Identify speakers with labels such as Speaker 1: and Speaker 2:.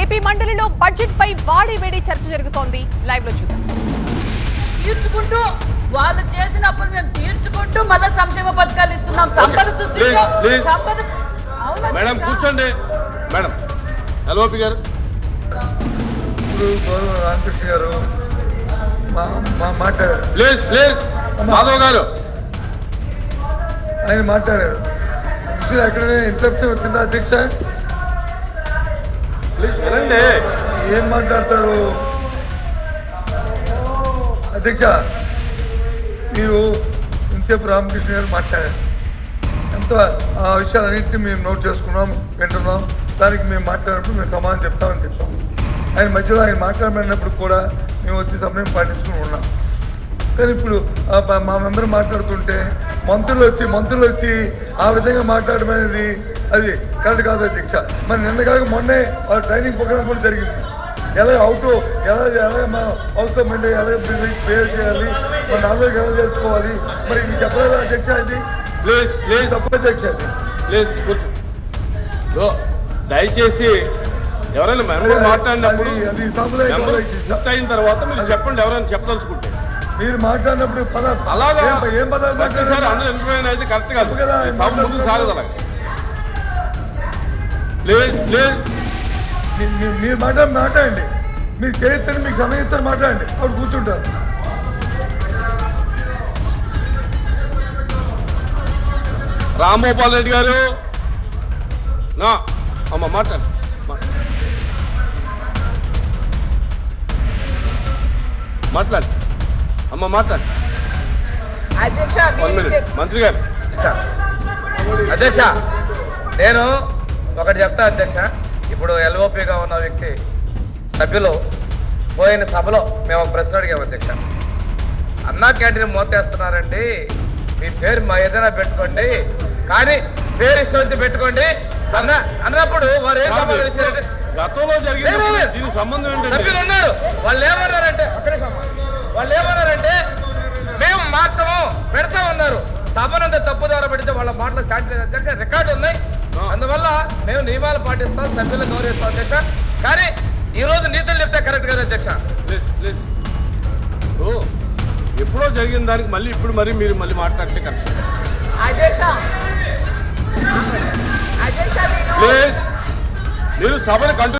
Speaker 1: AP మండలిలో budget పై వాడి వేడి చర్చ జరుగుతోంది. లైవ్ లో చూద్దాం.
Speaker 2: తీర్చుకుంటూ వాళ్ళు చేసిన అప్పులు మేము తీర్చుకుంటూ మళ్ళీ సంక్షేమ పథకాలు ఇస్తున్నాం. సంపద సృష్టించాం.
Speaker 3: మేడం కూర్చోండి. మేడం ఎల్ఓపి గారు,
Speaker 4: రామకృష్ణ గారు మాట్లాడారు.
Speaker 3: ప్లీజ్ ప్లీజ్ మాధవ్ గారు
Speaker 4: ఆయన మాట్లాడారు. ఎక్కడైనా ఇంటరప్షన్ వచ్చిందా అధ్యక్ష?
Speaker 3: ప్లీజ్ వినండి.
Speaker 4: ఏం మాట్లాడతారు అధ్యక్ష? మీరు ఇంతసేపు రామకృష్ణ గారు మాట్లాడారు. ఎంత ఆ విషయాలన్నింటినీ మేము నోట్ చేసుకున్నాం, వింటున్నాం. దానికి మేము మాట్లాడినప్పుడు మేము సమాధానం చెప్తామని చెప్పాం. ఆయన మధ్యలో ఆయన మాట్లాడమన్నప్పుడు కూడా మేము వచ్చి సమయం పాటించుకుని ఉన్నాం. కానీ ఇప్పుడు మా మెంబర్ మాట్లాడుతుంటే మంత్రులు వచ్చి ఆ విధంగా మాట్లాడడం అనేది అది కరెక్ట్ కాదు అధ్యక్ష. మరి నిన్న కాక మొన్నే వాళ్ళ ట్రైనింగ్ ప్రోగ్రామ్ కూడా జరిగింది. ఎలా ఎలా మా హౌస్లో మెండి ఎలా ప్రేయర్ చేయాలి, మన నాలుగు ఎలా తెలుసుకోవాలి, మరి మీకు చెప్పలేదు అధ్యక్ష. ఇది
Speaker 3: ప్లీజ్ ప్లీజ్
Speaker 4: తప్పు అధ్యక్ష. అది
Speaker 3: ప్లీజ్ కూర్చో. దయచేసి ఎవరైనా మెంబర్ మాట్లాడినప్పుడు
Speaker 4: అది సాంప్రదాయం
Speaker 3: అయిన తర్వాత మీరు చెప్పండి. ఎవరైనా చెప్పదలుచుకుంటే
Speaker 4: మీరు మాట్లాడినప్పుడు
Speaker 3: అలాగా
Speaker 4: ఏం పదాలు
Speaker 3: ప్రతిసారి అందరూ ఇన్ఫ్లుయెన్స్ అయితే కరెక్ట్ కాదు. సభ ముందుకు సాగదు. అలాగే ప్లీజ్ ప్లీజ్
Speaker 4: మీరు మాట్లాడండి. మీరు చేయిస్తాను, మీకు సమయం ఇస్తారు, మాట్లాడండి. అప్పుడు కూర్చుంటారు.
Speaker 3: రామ్మోపాల్ రెడ్డి గారు నా అమ్మ మాట్లాడు. మాట్లాడు అమ్మ మాట్లాడు. మంత్రి గారు.
Speaker 5: అధ్యక్ష నేను ఒకటి చెప్తా అధ్యక్ష. ఇప్పుడు ఎల్ఓపిగా ఉన్న వ్యక్తి సభ్యులు పోయిన సభలో మేము ఒక ప్రశ్న అడిగాము అధ్యక్ష. అన్నా క్యాంటీన్ మోతేస్తున్నారండి, మీ పేరు మా ఏదైనా పెట్టుకోండి, కానీ పేరు ఇష్టం వచ్చి పెట్టుకోండి అన్నప్పుడు వారు ఏం సమాధానం ఇచ్చారంటే
Speaker 3: గతంలో జరిగిన దీనికి సంబంధం ఏంటంటే
Speaker 5: సభ్యులు ఉన్నారు. వాళ్ళు ఏమన్నారంటే మేము మార్చము పెడతా ఉన్నారు. సభనంతా తప్పుదార పెడితే వాళ్ళ మాటలు శాంతి అధ్యక్ష రికార్డు ఉన్నాయి. అందువల్ల మేము నియమాలు పాటిస్తాం, సభ్యులను గౌరవిస్తాం అధ్యక్ష. కానీ ఈ రోజు నీతులు చెప్తే కరెక్ట్ కదా అధ్యక్ష.
Speaker 3: ఎప్పుడో జరిగిన దానికి మళ్ళీ ఇప్పుడు మీరు మళ్ళీ మాట్లాడితే కరెక్ట్.
Speaker 2: అధ్యక్ష
Speaker 3: మీరు సభను కంటిన్యూ